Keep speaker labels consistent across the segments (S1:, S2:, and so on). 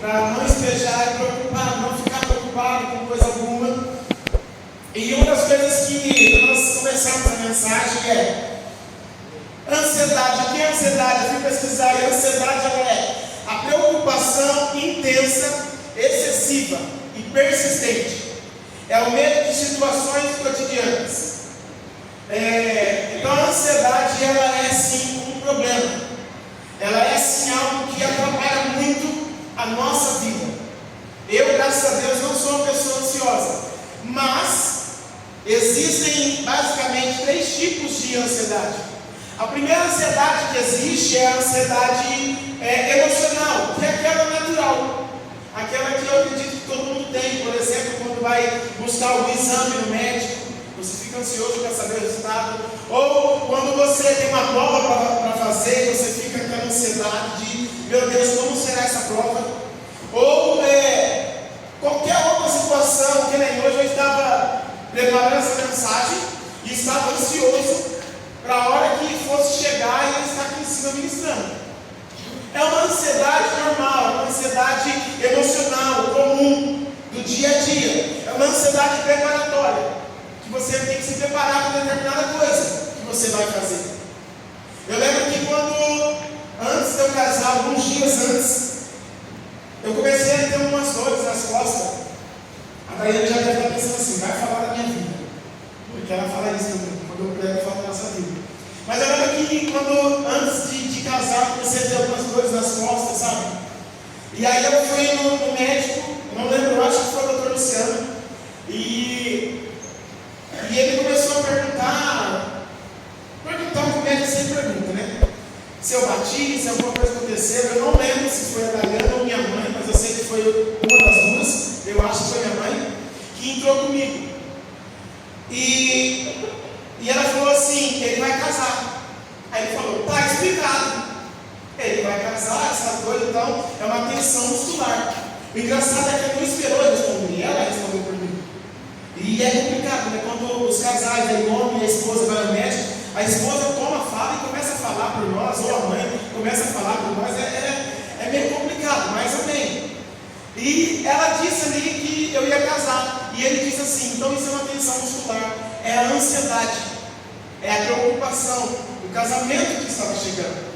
S1: para não estejar preocupado, não ficar preocupado com coisa alguma. E uma das coisas que nós começamos a mensagem é ansiedade. O que é ansiedade? Eu fui pesquisar e a ansiedade ela é a preocupação intensa, excessiva e persistente. É o medo de situações cotidianas. Então a ansiedade ela é sim um problema. Ela é sim algo que atrapalha muito a nossa vida. Eu, graças a Deus, não sou uma pessoa ansiosa, mas existem basicamente 3 tipos de ansiedade. A primeira ansiedade que existe é a ansiedade emocional, que é aquela natural, aquela que eu acredito que todo mundo tem. Por exemplo, quando vai buscar algum exame no médico, você fica ansioso para saber o resultado, ou quando você tem uma prova para fazer, você fica com aquela ansiedade de, meu Deus, como será essa prova? Ou qualquer outra situação, que nem hoje eu estava preparando essa mensagem e estava ansioso para a hora que fosse chegar e ele estar aqui em cima ministrando. É uma ansiedade normal, uma ansiedade emocional, comum, do dia a dia. É uma ansiedade preparatória, que você tem que se preparar para determinada coisa que você vai fazer. Eu lembro que antes de eu casar, alguns dias antes, eu comecei a ter umas dores nas costas. A Daiane já deve estar pensando assim, vai falar da minha vida, porque ela fala isso também, quando eu puder falar da nossa vida. Mas eu lembro que antes de casar, comecei a ter algumas dores nas costas, sabe? E aí eu fui no médico, não lembro, eu acho que foi o Dr. Luciano, e ele começou a perguntar o que o médico sempre pergunta, né? Se eu bati, se alguma coisa aconteceu. Eu não lembro se foi a Daiane ou minha mãe, mas eu sei que foi uma das duas, eu acho que foi minha mãe, que entrou comigo. E ela falou assim, ele vai casar. Aí ele falou, tá explicado. Ele vai casar, essa coisa, então é uma tensão muscular. O engraçado é que ele não esperou eu responder, ela respondeu por mim. E é complicado, né? Quando os casais, o homem e a esposa vai ao médico, a esposa toma, fala e começa a falar por nós, ou a mãe começa a falar por nós, é meio complicado, mas amém. E ela disse ali que eu ia casar, e ele disse assim, então isso é uma tensão muscular, é a ansiedade, é a preocupação, o casamento que estava chegando.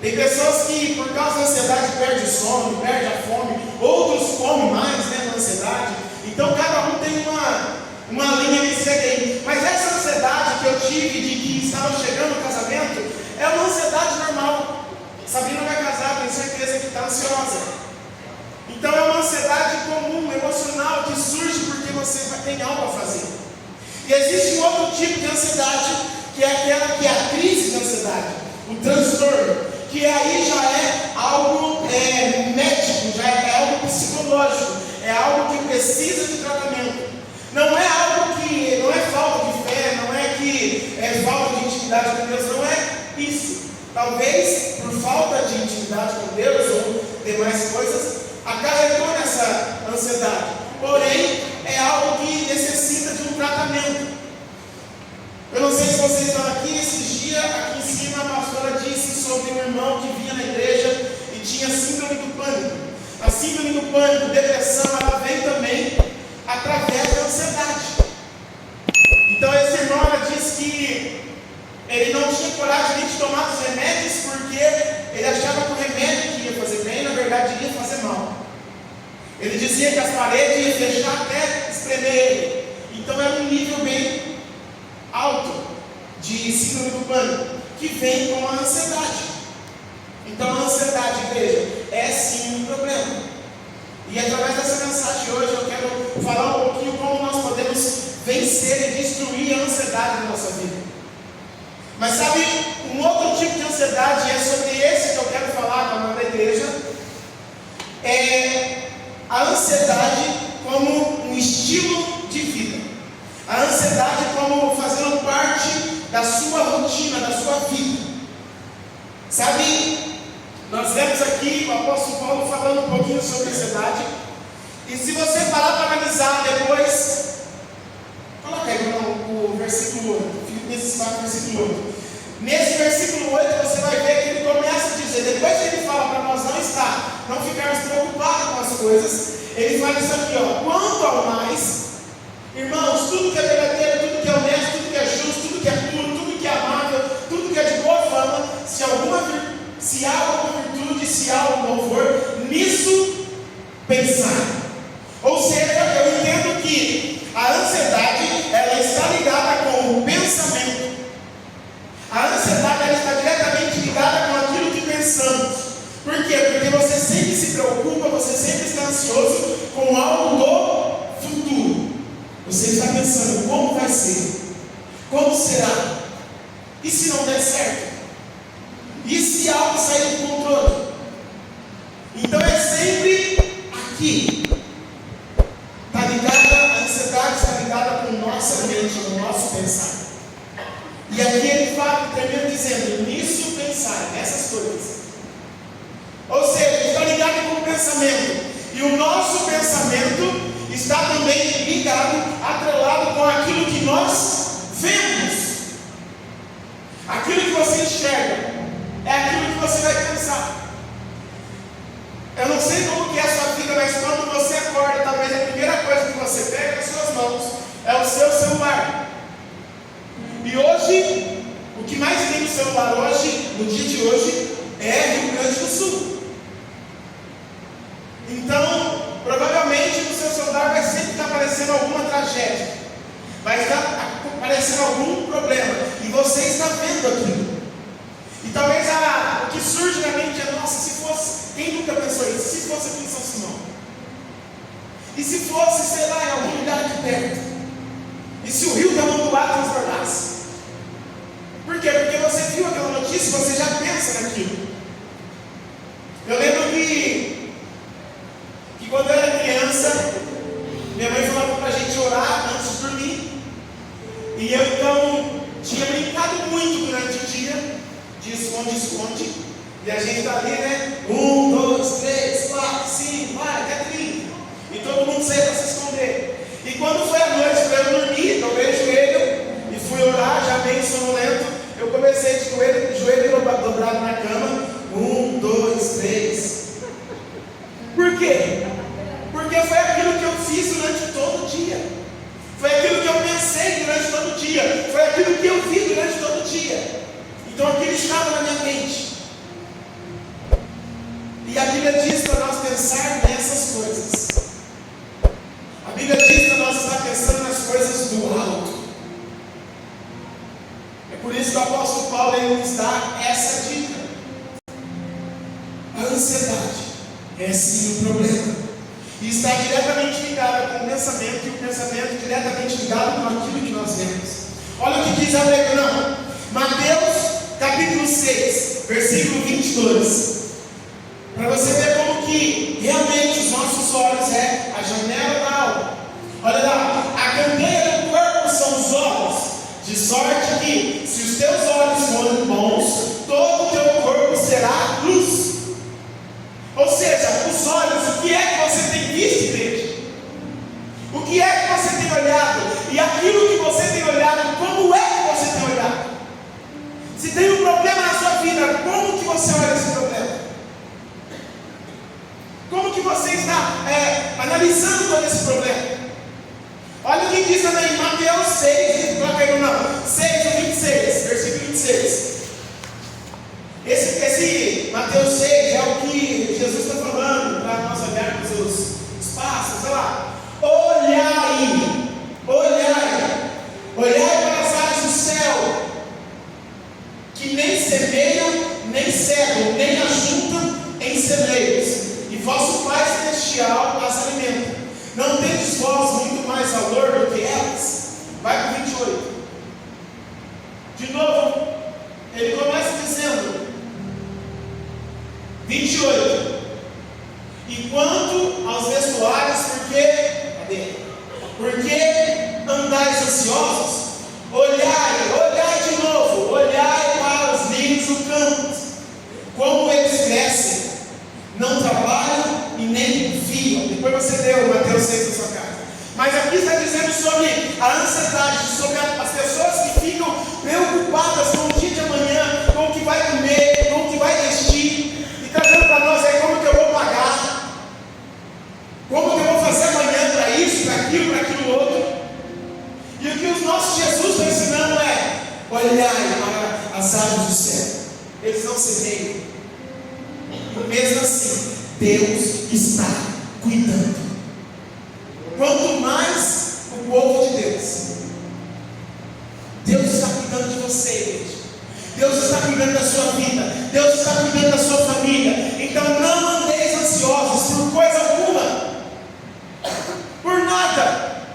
S1: Tem pessoas que por causa da ansiedade perdem o sono, perdem a fome, outros comem mais, né, na ansiedade. Então cada um tem uma linha que segue aí. Mas essa ansiedade que eu tive de que estava chegando o casamento é uma ansiedade normal. Sabrina vai casar, tenho certeza que está ansiosa. Então é uma ansiedade comum, emocional, que surge porque você tem algo a fazer. E existe um outro tipo de ansiedade, que é aquela que é a crise de ansiedade, o transtorno, que aí já é algo médico, já é algo psicológico, é algo que precisa de tratamento. Não é algo que, não é falta de fé, não é que é falta de intimidade com Deus, não é isso. Talvez por falta de intimidade com Deus ou demais coisas, acarretou nessa ansiedade. Porém, é algo que necessita de um tratamento. Eu não sei se vocês estão aqui, esses dias, aqui em cima, a pastora disse sobre um irmão que vinha na igreja e tinha síndrome do pânico. A síndrome do pânico, depressão, ela vem também através da ansiedade. Então esse irmão, ela disse que ele não tinha coragem nem de tomar os remédios, porque ele achava que o remédio que ia fazer bem, na verdade ia fazer mal. Ele dizia que as paredes iam fechar até espremer ele. Então era um nível bem alto de síndrome do pânico, que vem com a ansiedade. Então a ansiedade, igreja, é sim um problema. E através dessa mensagem hoje eu quero falar um pouquinho como nós podemos vencer e destruir a ansiedade na nossa vida. Mas sabe, um outro tipo de ansiedade, é sobre esse que eu quero falar com a da igreja, é a ansiedade como um estilo de vida. A ansiedade como fazendo parte da sua rotina, da sua vida. Sabe, nós vemos aqui o apóstolo Paulo falando um pouquinho sobre ansiedade. E se você parar para analisar depois, coloca aí o versículo 8, Filipenses 4, versículo 8. Nesse versículo 8 você vai ver que ele começa a dizer, depois que ele fala para nós não ficarmos preocupados coisas, ele fala isso aqui, ó. Quanto ao mais, irmãos, tudo que é verdadeiro, tudo que é honesto, tudo que é justo, tudo que é puro, tudo que é amável, tudo que é de boa fama, se há alguma virtude, se há algum louvor, nisso pensar. Ou seja, eu entendo que a ansiedade, ela está ligada com o pensamento. A ansiedade, ela está diretamente ligada com aquilo que pensamos. Por quê? Porque você sempre se preocupa, você sempre está ansioso com algo do futuro. Você está pensando, como vai ser? Como será? E se não der certo? E se algo sair do controle? Então é sempre aqui. Está ligada, a ansiedade está ligada com nossa mente, com o nosso pensar. E aqui ele fala, termina dizendo, nisso pensar, nessas coisas. Ou seja, está ligado com o pensamento. E o nosso pensamento está também ligado, atrelado com aquilo que nós vemos. Aquilo que você enxerga é aquilo que você vai pensar. Eu não sei como que é a sua vida, mas quando você acorda, talvez a primeira coisa que você pega nas suas mãos é o seu celular. E hoje, o que mais tem no celular hoje, no dia de hoje, é Rio Grande do Sul. Então, provavelmente no seu celular vai sempre estar aparecendo alguma tragédia, vai estar aparecendo algum problema, e você está vendo aquilo. E talvez o que surge na mente é, nossa, se fosse, quem nunca pensou isso? Se fosse aqui em São Simão? E se fosse, sei lá, em algum lugar aqui perto? E se o rio Tamanduá transbordasse? Por quê? Porque você viu aquela notícia, você já pensa naquilo. Eu lembro que quando eu era criança, minha mãe falava para a gente orar antes de dormir. E eu então tinha brincado muito durante o dia, de esconde-esconde. E a gente está ali, né? 1, 2, 3, 4, 5, vai, até 30. E todo mundo saía para se esconder. E quando foi a noite para eu dormir, dobrei o joelho e fui orar, já bem sonolento. Eu comecei de joelho dobrado na cama. 1, 2, 3. Por quê? Porque foi aquilo que eu fiz durante todo o dia. Foi aquilo que eu pensei durante todo o dia. Foi aquilo que eu vi durante todo o dia. Então aquilo estava na minha mente. E a Bíblia diz para nós pensar nessas coisas. A Bíblia diz para nós estar pensando nas coisas do alto. É por isso que o apóstolo Paulo ele nos dá essa dica. A ansiedade é sim um problema. E está diretamente ligado com o pensamento, e o pensamento diretamente ligado com aquilo que nós vemos. Olha o que diz Alegrão. Mateus capítulo 6, versículo 22. Para você ver como que realmente os nossos olhos é a janela da alma. Olha lá, a candeia do corpo são os olhos, de sorte que se os teus olhos forem bons, todo o teu corpo será luz. Ou seja, os olhos, o que é que você tem visto, igreja? O que é que você tem olhado? E aquilo que você tem olhado, como é que você tem olhado? Se tem um problema na sua vida, como que você olha esse problema? Como que você está analisando todo esse problema? Olha o que diz também em Mateus 6, não caiu não, 6, 26, versículo 26. Esse Mateus 6 é o que Jesus está falando para nós olharmos os passos, olha lá. Olhai para as aves do céu, que nem semeiam, nem cegam, nem ajuntam em celeiros, e vosso Pai Celestial as alimenta. Não tendes vós muito mais valor do que elas? Vai para o 28. De novo, ele começa dizendo, 28. E quanto aos vestuários, porque andais ansiosos? Olhai de novo, olhai para os lírios do campo, como eles crescem, não trabalham e nem fiam. Depois você leu Mateus 6 na sua casa. Mas aqui está dizendo sobre a ansiedade, sobre as pessoas que ficam preocupadas com o dia de amanhã, com o que vai comer, com o que vai vestir, e está dando para nós aí como que eu vou pagar. Deus está cuidando. Quanto mais o povo de Deus, Deus está cuidando de você, igreja. Deus está cuidando da sua vida. Deus está cuidando da sua família. Então não andeis ansiosos por coisa alguma, por nada.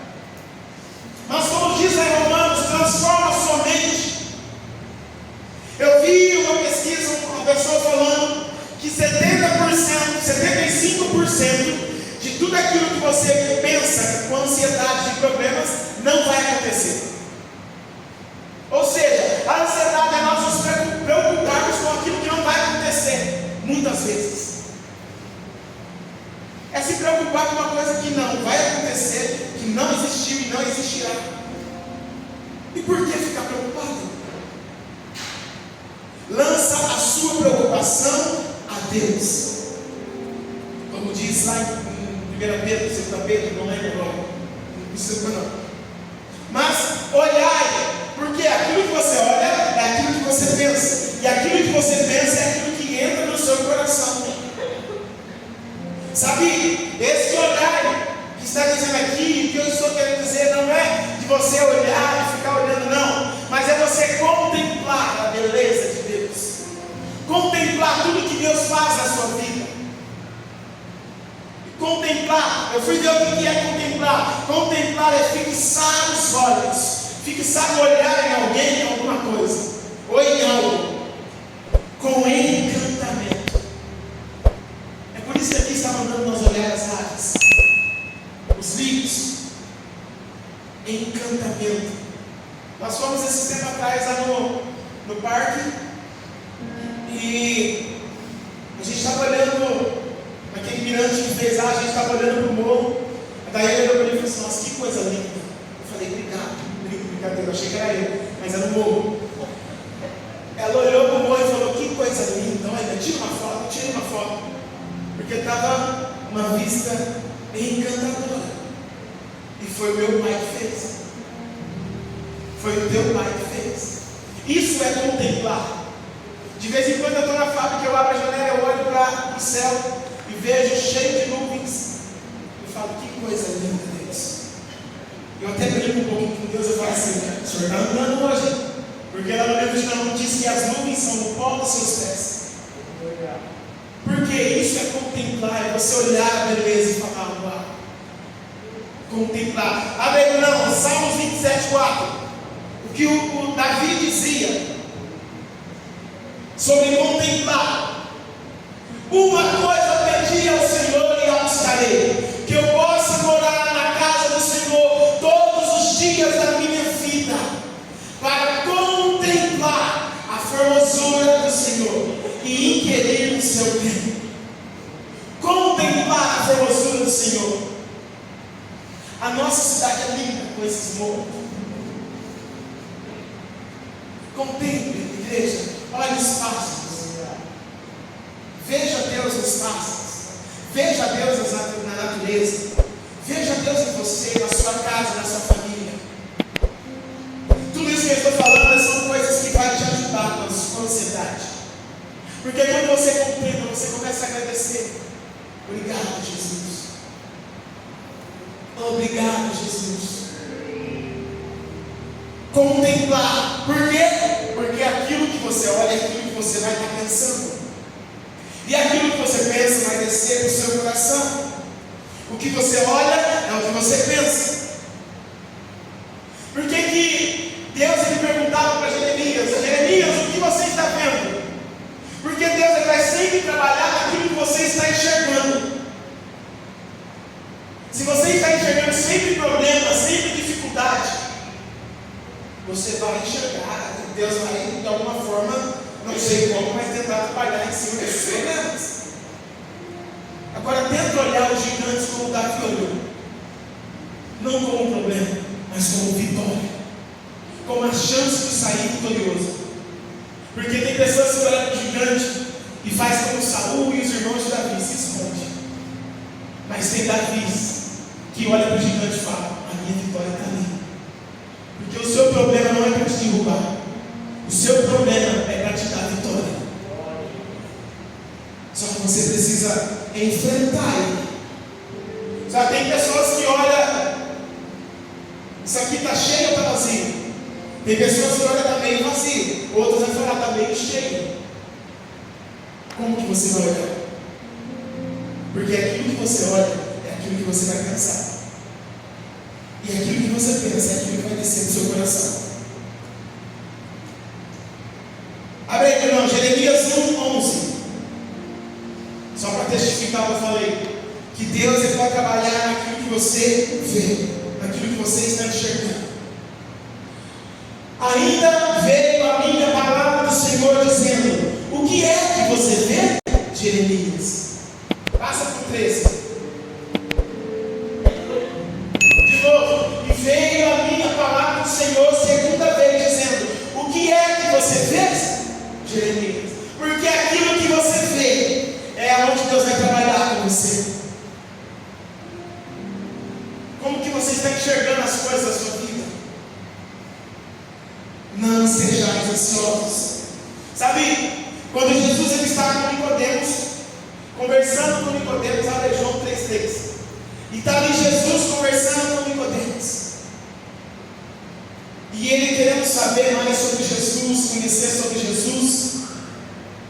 S1: Mas como diz lá em Romanos, transforma a sua mente. Eu vi uma pesquisa, uma pessoa falando que 70%, 75% de tudo aquilo que você pensa com ansiedade e problemas não vai acontecer. Ou seja, a ansiedade é nós nos preocuparmos com aquilo que não vai acontecer, muitas vezes. É se preocupar com uma coisa que não vai acontecer, que não existiu e não existirá. E por que ficar preocupado? Lança a sua preocupação a Deus. Como diz lá em 1 Pedro, 2 Pedro, não lembro agora. Não precisa não. Mas olhai, porque aquilo que você olha é aquilo que você pensa. E aquilo que você pensa é aquilo que entra no seu coração. Sabe, esse olhar que está dizendo aqui, o que eu estou querendo dizer não é de você olhar e ficar olhando, não. Mas é você contemplar a beleza de Deus. Contemplar tudo que Deus faz na sua vida. Contemplar, eu fui ver o que é contemplar. Contemplar é fixar os olhos. Fixar o olhar em alguém, em alguma coisa. Ou em algo. Com encantamento. É por isso que aqui está mandando nós olhar as aves. Os livros. Encantamento. Nós fomos esse tempo atrás lá no parque. E a gente estava olhando naquele mirante que fez lá, a gente estava olhando para o morro. Daí ele olhou para mim e falou assim: nossa, que coisa linda. Eu falei: obrigado. Brincadeira, eu achei que era eu, mas era o morro. Ela olhou para o morro e falou: que coisa linda. Olha, tira uma foto. Porque estava uma vista encantadora. E foi o meu pai que fez. Foi o teu pai que fez. Isso é contemplar. De vez em quando eu estou na fábrica, eu abro a janela, eu olho para o céu e vejo cheio de nuvens. Eu falo: que coisa linda, Deus. Eu até brinco um pouquinho com Deus, eu falo assim: o senhor está andando hoje? Porque lá no livro de Naum diz que as nuvens são o pó dos seus pés. Porque isso é contemplar, é você olhar a beleza e falar: uau. Contemplar. Abre aí, não, Salmos 27:4. O que o Davi dizia sobre contemplar: uma coisa pedi ao Senhor e a buscarei, que eu possa morar na casa do Senhor todos os dias da minha vida, para contemplar a formosura do Senhor e inquirir o seu bem. Contemplar a formosura do Senhor. A nossa cidade é linda com esses morros. Contemple, igreja. Olhe os pássaros. Veja Deus nos pássaros. Veja Deus na natureza. Veja Deus em você, na sua casa, na sua família. Tudo isso que eu estou falando são coisas que vão te ajudar com a sua ansiedade. Porque quando você contempla, você começa a agradecer. Obrigado, Jesus. Obrigado, Jesus. Contemplar. Por quê? Porque aquilo que você olha é aquilo que você vai estar pensando. E aquilo que você pensa vai descer para o seu coração. O que você olha é o que você pensa. Por que que Deus ele perguntava para Jeremias: Jeremias, o que você está vendo? Porque Deus ele vai sempre trabalhar naquilo que você está enxergando. Se você está enxergando sempre problemas, sempre dificuldade, você vai enxergar, Deus vai de alguma forma, não sei como, mas tentar trabalhar em cima desses problemas. Agora tenta olhar os gigantes como Davi olhou, não como um problema, mas como vitória, como a chance de sair vitorioso. Porque tem pessoas que olham para o gigante e faz como Saul e os irmãos de Davi, se esconde. Mas tem Davi que olha para o gigante e fala: a minha vitória está ali. Porque o seu problema não é para te derrubar, o seu problema é para te dar vitória. Só que você precisa é enfrentar ele. Já tem pessoas que olham, isso aqui está cheio ou está vazio? Tem pessoas que olham, está meio vazio. Outras vão falar, está meio cheio. Como que você vai olhar? Porque aquilo que você olha é aquilo que você vai pensar. E aquilo que você pensa é aquilo que vai descer do seu coração. Abre aí, irmão, Jeremias 1:11. Só para testificar o que eu falei. Que Deus ele vai trabalhar naquilo que você vê, naquilo que você está enxergando. Ainda veio a minha palavra do Senhor dizendo: o que é que você vê, Jeremias? Passa por 13. De novo. E veio a minha palavra do Senhor segunda vez dizendo: o que é que você vê, Jeremias? Porque aquilo que você vê é onde Deus vai trabalhar com você. Como que você está enxergando as coisas da sua vida? Não sejais ansiosos. Sabe, quando Jesus ele estava com Nicodemos, conversando com Nicodemos, abre João 3:3. E está ali Jesus conversando com Nicodemos. E ele querendo saber mais sobre Jesus, conhecer sobre Jesus.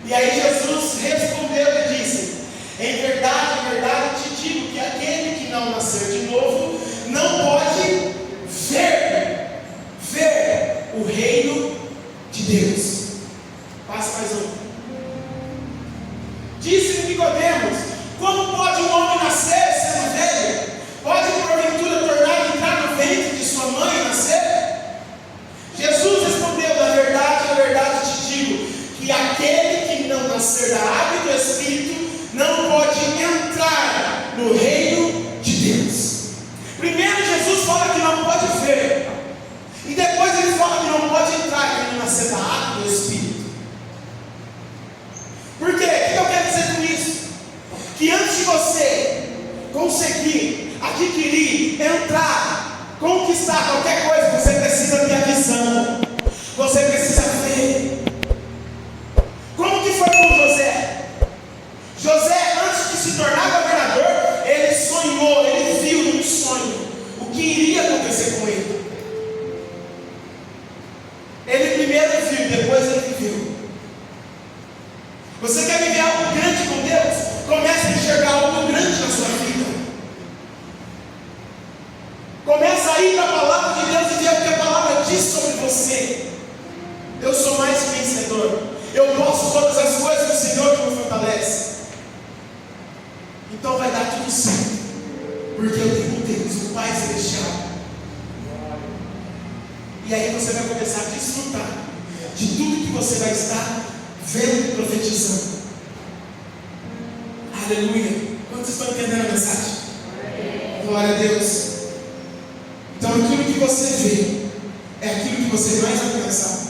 S1: E aí Jesus respondeu e disse: em verdade, te digo que aquele que não nascer de novo não pode ver o reino de Deus. Passa mais um. Disse Nicodemos: como pode um homem nascer sendo velho? Pode porventura tornar entrar no ventre de sua mãe e nascer? Jesus respondeu: na verdade te digo que aquele que não nascer da água e do Espírito não pode entrar no reino de Deus. Primeiro Jesus fala que não pode ver, e depois ele fala que não pode entrar quem não nascer da água e do Espírito. Por quê? O que eu quero dizer com isso? Que antes de você conseguir adquirir, entrar, conquistar qualquer coisa, você precisa ter a visão, você precisa ver. Como que foi com José? José, antes de se tornar governador, ele sonhou, ele viu num sonho o que iria acontecer com ele. Ele primeiro viu, depois ele viu. Você quer viver algo grande com Deus? Comece a enxergar algo grande na sua vida. Começa a ir para a palavra de Deus e ver o que a palavra diz sobre você. Eu sou mais que vencedor. Eu posso todas as coisas do Senhor que me fortalece. Então vai dar tudo certo, porque eu tenho um Deus, o Pai Celestial. E aí você vai começar a desfrutar de tudo que você vai estar vendo e profetizando. Aleluia. Quantos estão entendendo a mensagem? Glória a Deus. Então aquilo que você vê é aquilo que você mais vai pensar.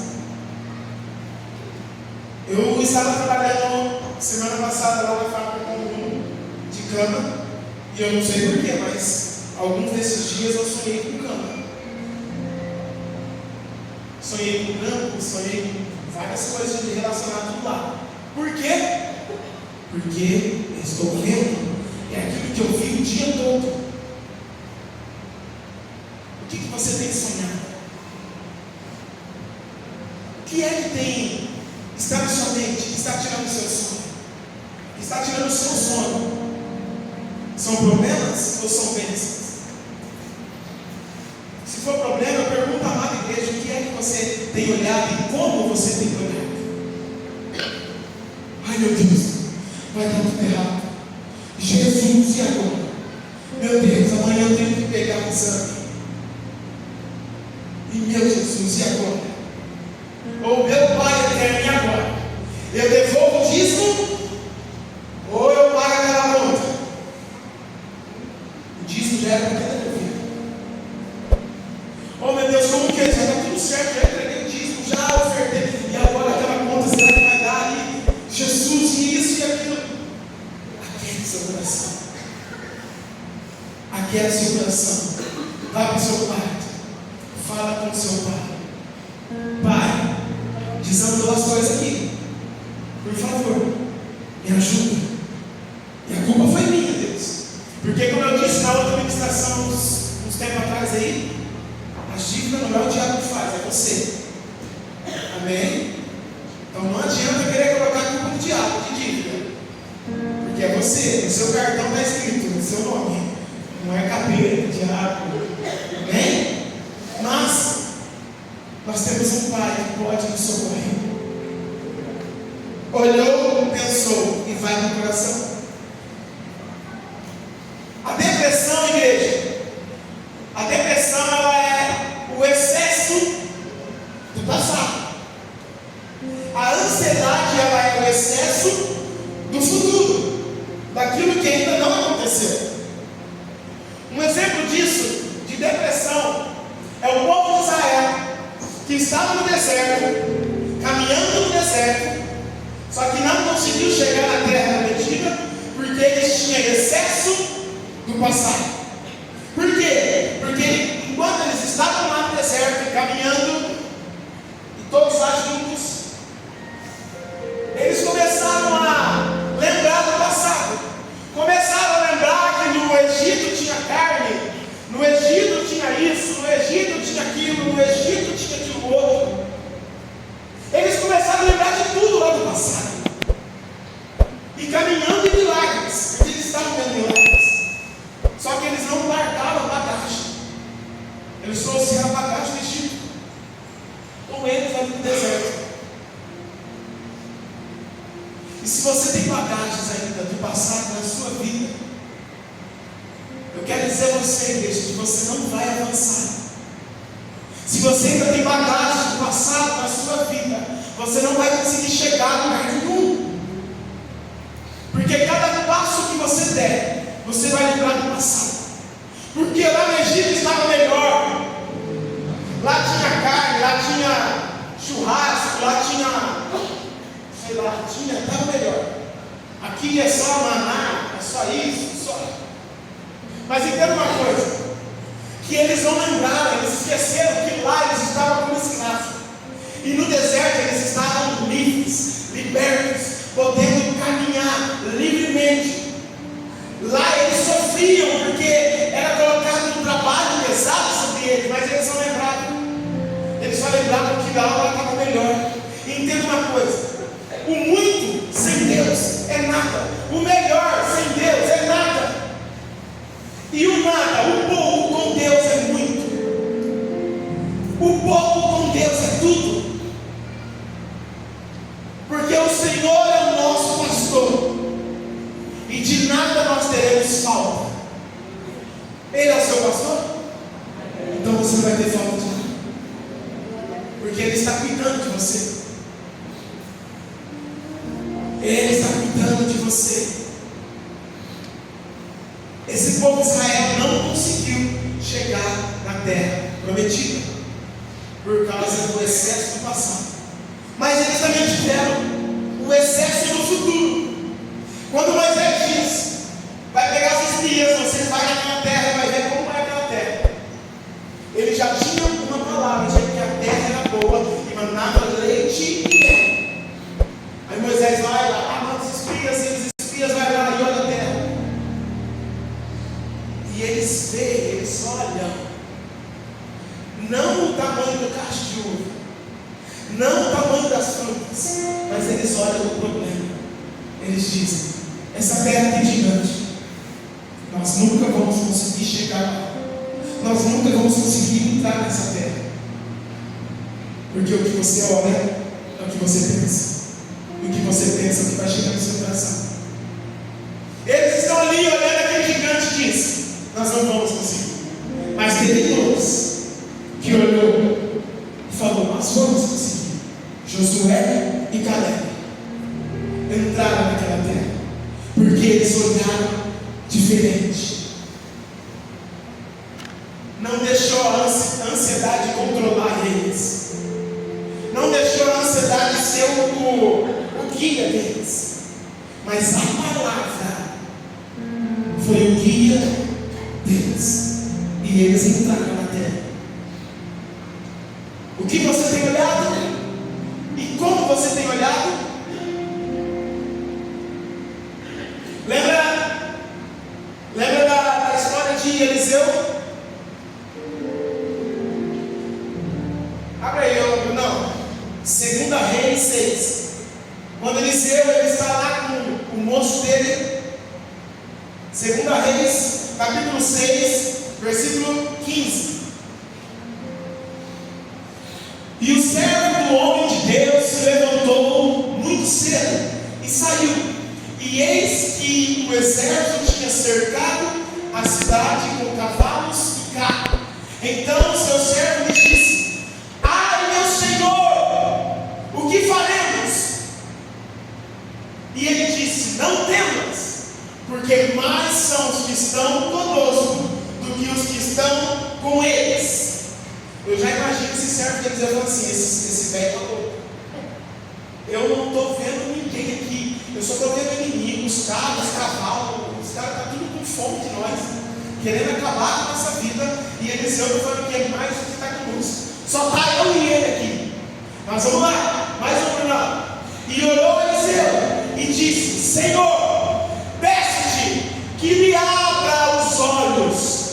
S1: Eu estava trabalhando semana passada lá na fábrica com de cama, e eu não sei porquê, mas alguns desses dias eu sonhei com cama. Sonhei com campo, sonhei com várias coisas relacionadas lá. Por quê? Porque eu estou vendo, é aquilo que eu vi o dia todo. O que você tem sonhado? O que é que tem está na sua mente, que está tirando o seu sono? Que está tirando o seu sono? São problemas ou são bênçãos? Se for problema, pergunta à amada igreja o que é que você tem olhado e como você tem olhado. Ai meu Deus, vai dar tudo errado. Jesus, e agora? Meu Deus, amanhã eu tenho que pegar o exame. E meu Jesus, e agora? Ou meu Pai eterno, e agora? Eu devolvo o dízimo ou eu pago aquela conta? O dízimo já era para ter devolvido. Oh meu Deus, como que é? Já está tudo certo, já entreguei o dízimo, já ofertei. E agora aquela conta, será que vai dar ali? Jesus, e isso e aquilo. Aquele seu coração. Aquele seu coração. Vai para o seu quarto. Fala com o seu pai. Pai, desando duas coisas aqui. Por favor, me ajuda. E a culpa Porque, como eu disse na outra ministração, uns tempos atrás aí, a dívida não é o diabo que faz, é você. Amém? Então não adianta querer colocar a culpa do diabo de dívida, porque é você, no seu cartão está escrito no seu nome, não é capeta, diabo. Amém? Mas nós temos um Pai que pode nos socorrer. Olhou, pensou e vai no coração. A depressão, igreja, a depressão ela é o excesso do passado. A ansiedade ela é o excesso do futuro, daquilo que ainda não aconteceu. Um exemplo disso, de depressão, é o povo de Israel, que estava no deserto, caminhando no deserto, só que não conseguiu chegar na terra prometida, porque eles tinham excesso do passado. Por quê? Porque enquanto eles estavam lá no deserto, caminhando, e todos lá juntos, eles começaram a lembrar do passado. Começaram a lembrar que no Egito tinha carne, no Egito tinha isso, no Egito tinha aquilo, no Egito tinha aquilo outro. Eles começaram a lembrar de tudo lá do passado. E caminhando em milagres, porque eles estavam vendo milagres. Só que eles não largaram a bagagem. Eles trouxeram a bagagem do Egito com eles ali no deserto. E se você tem bagagens ainda do passado na sua vida, eu quero dizer a você, igreja, que você não vai avançar. Se você ainda tem bagagens do passado na sua vida, você não vai conseguir chegar a lugar nenhum. Porque cada passo que você der, você vai lembrar do passado. Porque lá no Egito estava melhor. Lá tinha carne, lá tinha churrasco, lá tinha, sei lá, estava melhor. Aqui é só maná, é só isso, só. Mas entenda uma coisa, que eles não lembraram, eles esqueceram que lá eles estavam como escravos. E no deserto eles estavam livres, libertos, podendo caminhar livremente. Lá eles sofriam porque era colocado um trabalho pesado sobre eles, mas eles não lembravam. Eles só lembravam que a aula estava melhor. E entenda uma coisa, o muito sem Deus é nada, o melhor sem Deus é nada. E o nada, o pouco com Deus é muito. O pouco com Deus é tudo. Porque o Senhor é o nosso pastor, e de nada nós teremos falta. Ele é o seu pastor? Então você não vai ter falta de nada, porque Ele está cuidando de você. Ele está cuidando de você. Esse povo de Israel não conseguiu chegar na terra prometida por causa do excesso do passado. Mas eles também tiveram o excesso do futuro. Quando Moisés diz, vai pegar os espias, vocês vão naquela terra e vai ver como é aquela terra. Ele já tinha uma palavra, dizendo que a terra era boa e mandava leite e mel. Aí Moisés vai lá, manda os espias, e os espias vão lá e olham a terra. E eles veem, eles olham, não o tamanho do cacho de uva, não o tamanho das frutas, mas eles olham o problema. Eles dizem, essa terra tem gigante, nós nunca vamos conseguir chegar lá, nós nunca vamos conseguir entrar nessa terra. Porque o que você olha é o que você pensa, e o que você pensa é o que vai chegar no seu coração. Eles estão ali olhando aquele gigante e dizem, nós não vamos conseguir. Mas teve dois que olhou e falou, nós vamos conseguir. Josué e Caleb entraram naquela terra, porque eles olharam diferente. Não deixou a ansiedade controlar eles, não deixou a ansiedade ser o guia deles, mas a palavra foi o guia deles, e eles entraram na terra. O que você tem olhado? E como você tem olhado? Lembra de Eliseu. Abre aí, não. 2 Reis 6. Quando Eliseu ele está lá com o moço dele. 2 Reis, capítulo 6, versículo 15. E o servo do homem de Deus se levantou muito cedo e saiu. E eis que o exército tinha cercado a cidade com cavalos e carros. Então seu servo lhe disse: ai, meu senhor, o que faremos? E ele disse: não temas, porque mais são os que estão conosco do que os que estão com eles. Eu já imagino esse servo de Eliseu falando assim: esse velho está louco. Eu não estou vendo ninguém aqui. Eu só estou vendo inimigos, carros, cavalos. Os caras estão tudo com fome de nós, querendo acabar com a nossa vida. E Eliseu está falando que é mais do que está conosco. Só está eu e ele aqui. Mas vamos lá, mais um final. E orou Eliseu e disse: Senhor, peço-te que me abra os olhos,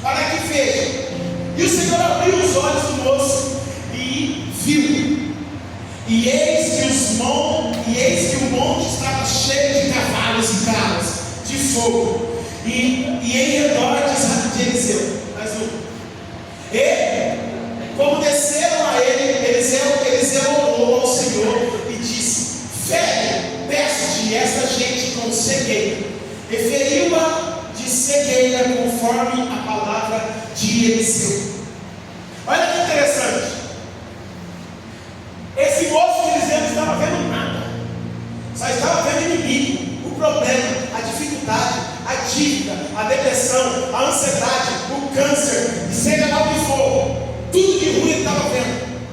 S1: para que veja. E o Senhor abriu os olhos do moço e viu. E eis que o monte estava cheio de cavalos e carros de fogo, e em redor de Eliseu. Mais um. E, como desceram a ele, Eliseu orou ao Senhor e disse: fere, peço-te esta gente com cegueira. E feriu-a de cegueira conforme a palavra de Eliseu. Olha que interessante. Esse moço de Eliseu não estava vendo nada, só estava vendo inimigo, o problema, a dificuldade, a dívida, a depressão, a ansiedade, o câncer, e seja lá o que for, tudo de ruim ele estava vendo.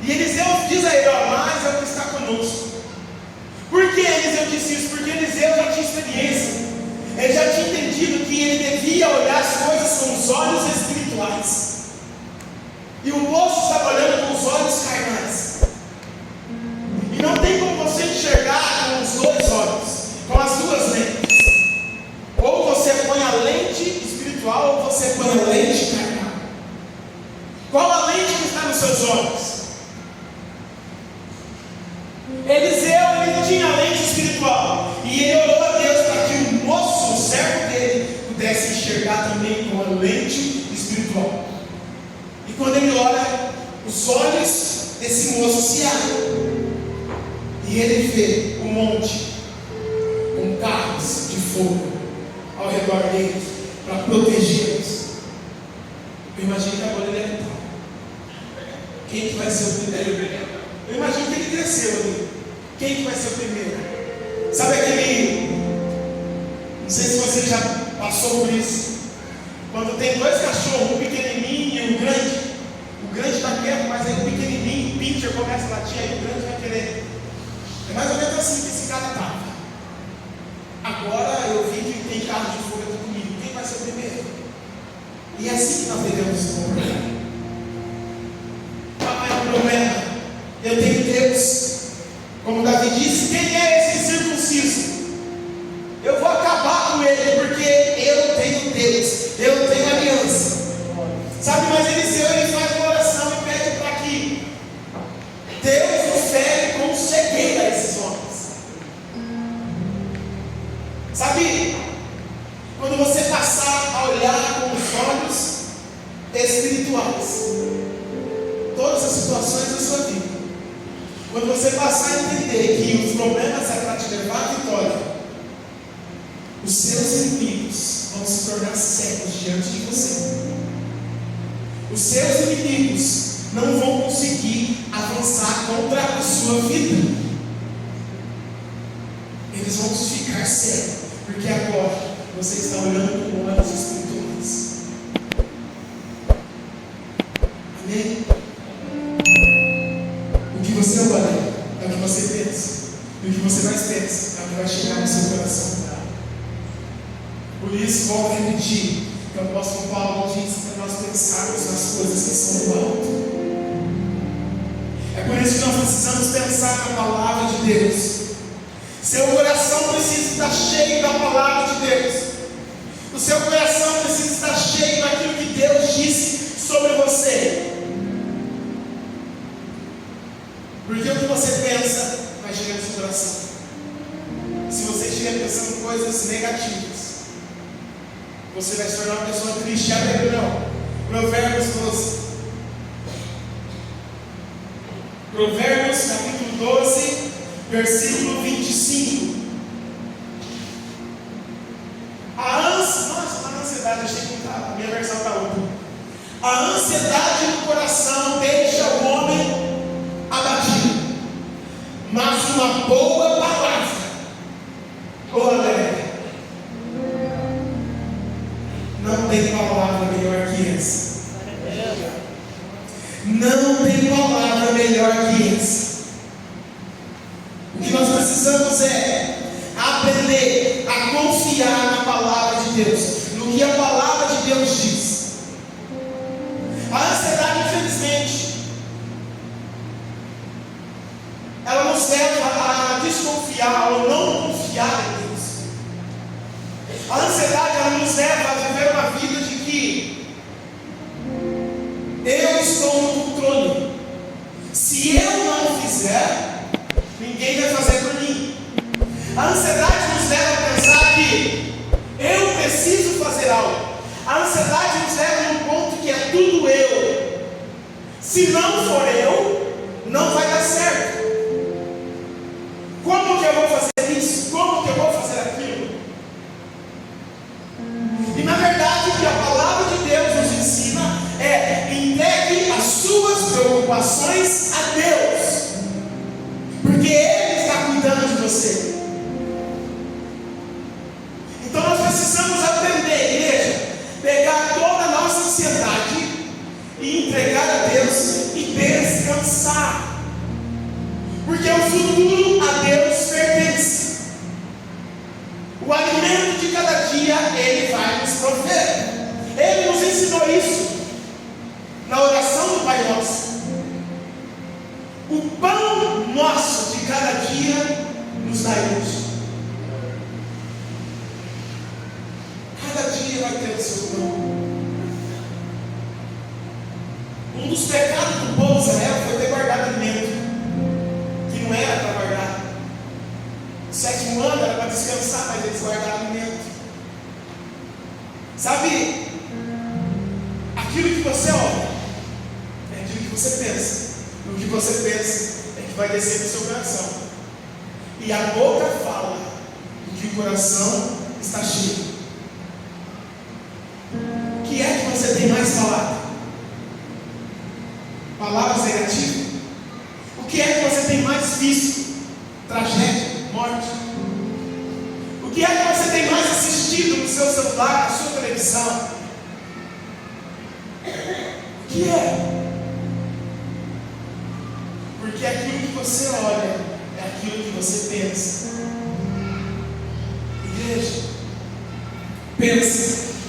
S1: E Eliseu diz a ele: ó, mas é o que está conosco. Por que Eliseu disse isso? Porque Eliseu já tinha experiência, ele já tinha entendido que ele devia olhar as coisas com os olhos espirituais. E o moço estava olhando com os olhos carnais. E não tem como você enxergar com os dois olhos, com as duas lentes. Ou você põe a lente espiritual, ou você põe a lente carnal. Qual a lente que está nos seus olhos? Eliseu, ele tinha a lente espiritual. E ele orou a Deus para que o moço, o servo dele, pudesse enxergar também com a lente espiritual. E quando ele olha, os olhos desse moço se abrem. E ele vê um monte com carros de fogo ao redor deles para protegê-los. Eu imagino que agora ele é vital. Quem que vai ser o primeiro? Eu imagino que ele cresceu ali. Quem que vai ser o primeiro? Sabe aquele... Não sei se você já passou por isso. Quando tem dois cachorros, um pequenininho e um grande. O grande está quieto, mas aí o pequenininho, o pincher, começa a latir, aí o grande vai querer. É mais ou menos assim que esse cara estava. Agora eu vi que tem carro de fogo aqui comigo. Quem vai ser o primeiro? E é assim que nós devemos se comportar. Qual é o problema? Eu tenho Deus. Como Davi disse: quem é esse circunciso? Eu vou acabar com ele, porque eu tenho Deus, eu tenho aliança. Sabe, mas Eliseu, ele faz uma oração e pede para que Deus o fere com cegueira a esses homens. Sabe, quando você passar a olhar com os olhos espirituais todas as situações da sua vida, quando você passar a entender que os problemas é para te levar à vitória, os seus inimigos vão se tornar cegos diante de você. Os seus inimigos não vão conseguir avançar contra a sua vida. Eles vão ficar cegos, porque agora você está olhando com olhos espirituais. Amém? O que você olha é o que você pensa, e o que você mais pensa é o que vai chegar no seu coração. Por isso, volto a repetir, que o apóstolo Paulo diz para nós pensarmos nas coisas que são do alto. É por isso que nós precisamos pensar na palavra de Deus. Seu coração precisa estar cheio da palavra de Deus. seu coração precisa estar cheio daquilo que Deus disse sobre você. Porque o que você pensa vai chegar no seu coração. Se você estiver pensando coisas negativas, você vai se tornar uma pessoa triste. Abre aí, não. Provérbios 12. Provérbios capítulo 12, versículo 25. Nossa, a ansiedade, achei que a minha versão está outra. A ansiedade no coração deixa o homem abatido, mas uma boa palavra o alegra. Não tem palavra melhor que essa. Não tem palavra melhor que essa. O que nós precisamos é aprender a confiar na palavra de Deus, no que a palavra de Deus diz. A ansiedade, infelizmente, ela nos leva a desconfiar ou não confiar em Deus. A ansiedade, ela nos leva a viver uma vida de que eu estou no controle. Se eu não fizer, ninguém vai fazer por mim. A ansiedade nos leva a pensar que eu preciso fazer algo. A ansiedade nos leva a um ponto que é tudo eu. Se não for eu, não vai dar certo. Como que eu vou fazer isso? Como que eu vou fazer aquilo? E na verdade o que a palavra de Deus nos ensina é: entregue as suas preocupações a Deus, porque Ele está cuidando de você. Então nós precisamos aprender, igreja, pegar toda a nossa ansiedade e entregar a Deus e descansar, porque o futuro a Deus pertence. O alimento de cada dia Ele vai nos prover. Ele nos ensinou isso na oração do Pai Nosso. O pão nosso de cada dia nos dá hoje. Cada dia vai ter o seu pão. Um dos pecados do povo de Israel foi ter guardado alimento que não era para guardar. O 7º ano era para descansar, mas eles guardaram alimento. Sabe, aquilo que você olha é aquilo que você pensa. O que você pensa é que vai descer no seu coração. E a boca fala do que o coração está cheio. O que é que você tem mais falado? Palavras negativas? O que é que você tem mais visto? Tragédia, morte? O que é que você tem mais assistido no seu celular, na sua televisão? O que é? Porque aquilo que você olha é aquilo que você pensa. Igreja,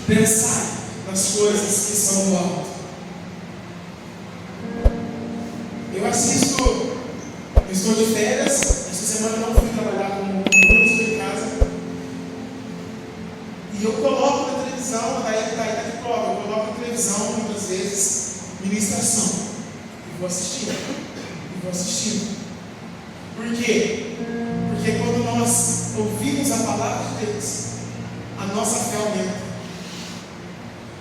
S1: pensar nas coisas que são do alto. Eu estou de férias, essa semana eu não fui trabalhar como estou em casa. E eu coloco na televisão, daí tá de prova, eu coloco na televisão muitas vezes ministração. E vou assistindo. Por quê? Porque quando nós ouvimos a palavra de Deus, a nossa fé aumenta.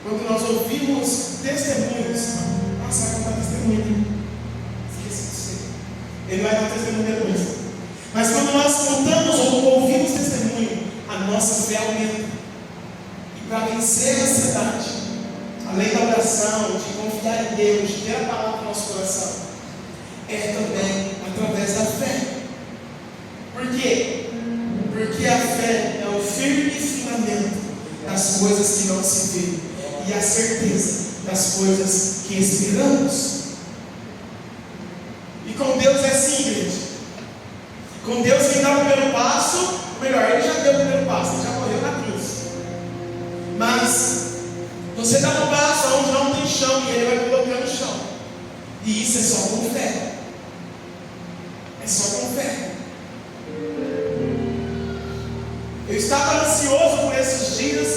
S1: Quando nós ouvimos testemunhos, vai contar testemunho. Ele vai dar testemunho depois. Mas quando nós contamos ou ouvimos testemunho, a nossa fé aumenta. E para vencer a ansiedade, além da oração, de confiar em Deus, de ter a palavra no nosso coração, é também através da fé. Por quê? Porque a fé é o firme fundamento das coisas que não se vê e a certeza das coisas que esperamos. E com Deus é assim, igreja. Com Deus, quem dá o primeiro passo, melhor, Ele já deu o primeiro passo, Ele já morreu na cruz. Mas você dá um passo onde não tem chão e Ele vai colocando o chão. E isso é só com fé. É só com fé. Eu estava ansioso por esses dias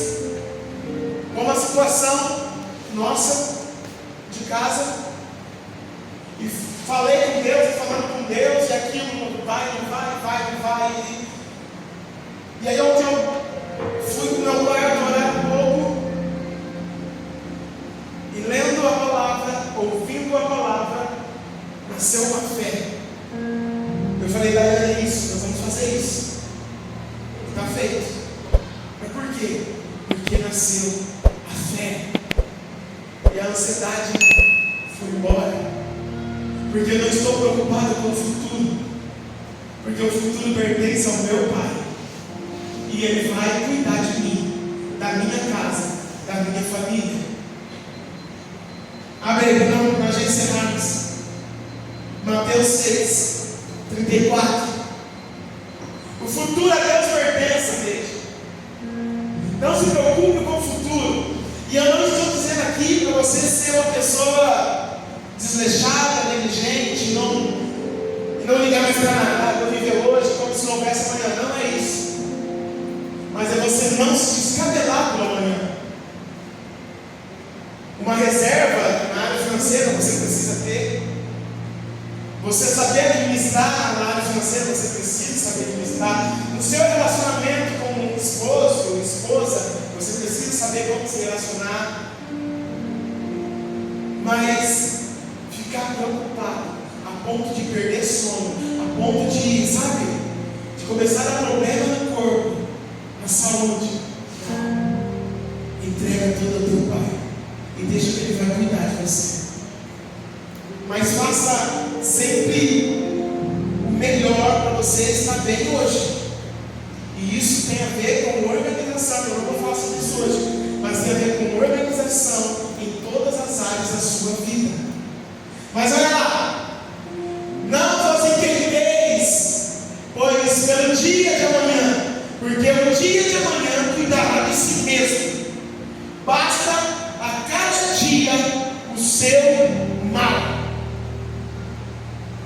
S1: nossa, de casa, e falei com Deus, falando com Deus, e aquilo não vai. E aí ontem eu fui para o meu quarto orar um pouco, e lendo a palavra, ouvindo a palavra, nasceu uma fé. Eu falei, galera, é isso, nós vamos fazer isso. Está feito. Mas por quê? Porque nasceu a fé. E a ansiedade foi embora. Porque eu não estou preocupado com o futuro. Porque o futuro pertence ao meu Pai. E Ele vai cuidar de mim, da minha casa, da minha família. Abre aí para nós encerrarmos. Mateus 6, 34. O futuro a Deus pertence, igreja. Não se preocupe com o futuro. E eu não estou dizendo aqui para você ser uma pessoa desleixada, negligente, não ligar mais para nada. Eu viver hoje como se não houvesse amanhã. Não é isso. Mas é você não se descabelar pelo amanhã. Uma reserva na área financeira você precisa ter. Você saber administrar na área financeira, você precisa saber administrar. No seu relacionamento com um esposo ou esposa, você precisa saber como se relacionar. Mas ficar preocupado a ponto de perder sono, a ponto de, de começar a dar problema no corpo, na saúde. Entrega tudo ao teu Pai e deixa que Ele vai cuidar de você. Mas faça sempre o melhor para você estar bem hoje. E isso tem a ver com organização. Eu não vou falar sobre isso hoje, mas tem a ver com organização em todas as áreas da sua vida. Mas olha lá, não vos inquieteis, pois pelo dia de amanhã, porque o dia de amanhã cuidará de si mesmo. Basta a cada dia o seu mal.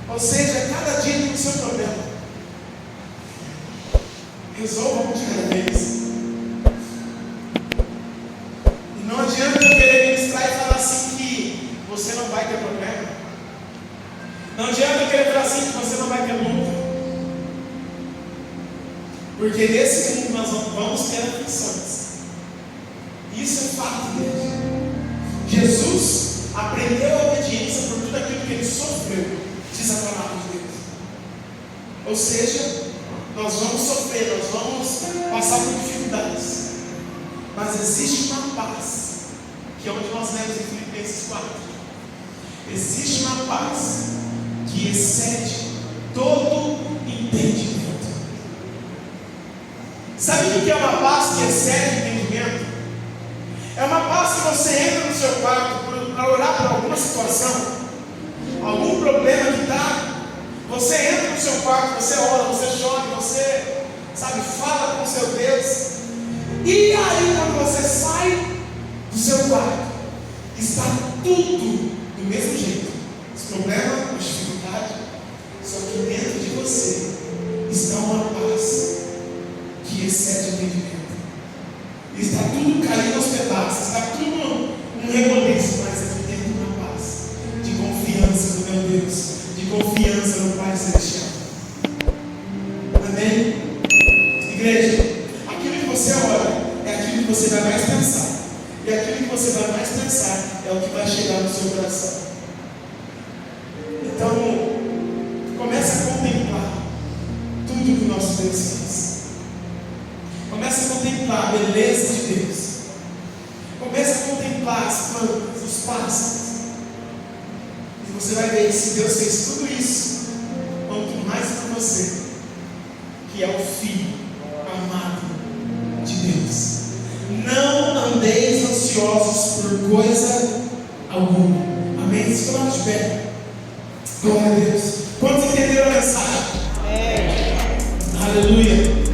S1: Ou seja, cada dia tem o seu problema. Resolva um de cada vez. E não adianta eu querer ministrar e falar assim que você não vai ter problema. Não adianta eu querer falar assim que você não vai ter luta. Porque nesse mundo nós vamos ter aflições. Isso é fato mesmo. Jesus aprendeu a obediência por tudo aquilo que Ele sofreu. Diz a palavra de Deus. Ou seja, nós vamos sofrer, nós vamos passar por dificuldades, mas existe uma paz, que é onde nós lemos em Filipenses 4. Existe uma paz que excede todo entendimento. Sabe o que é uma paz que excede entendimento? É uma paz que você entra no seu quarto para orar por alguma situação, algum problema que está. Você entra no seu quarto, você ora, você chora, você, fala com o seu Deus. E aí, quando você sai do seu quarto, está tudo do mesmo jeito. Os problemas, as dificuldades, só que dentro de você está uma paz que excede o entendimento. Está tudo caindo aos pedaços, está tudo um reboliço, mas aqui dentro uma paz de confiança no meu Deus, de confiança no Pai Celestial. Amém? Igreja, aquilo que você ora é aquilo que você vai mais pensar, e aquilo que você vai mais pensar é o que vai chegar no seu coração. Então, comece a contemplar tudo que o nosso Deus fez. Comece a contemplar a beleza de Deus. Comece a contemplar as plantas, os pássaros. E você vai ver que se Deus fez tudo isso, quanto mais por você, que é o Filho amado de Deus. Não andeis ansiosos por coisa alguma. Amém? Se coloque de pé. Glória a Deus. Quantos entenderam a mensagem? Aleluia.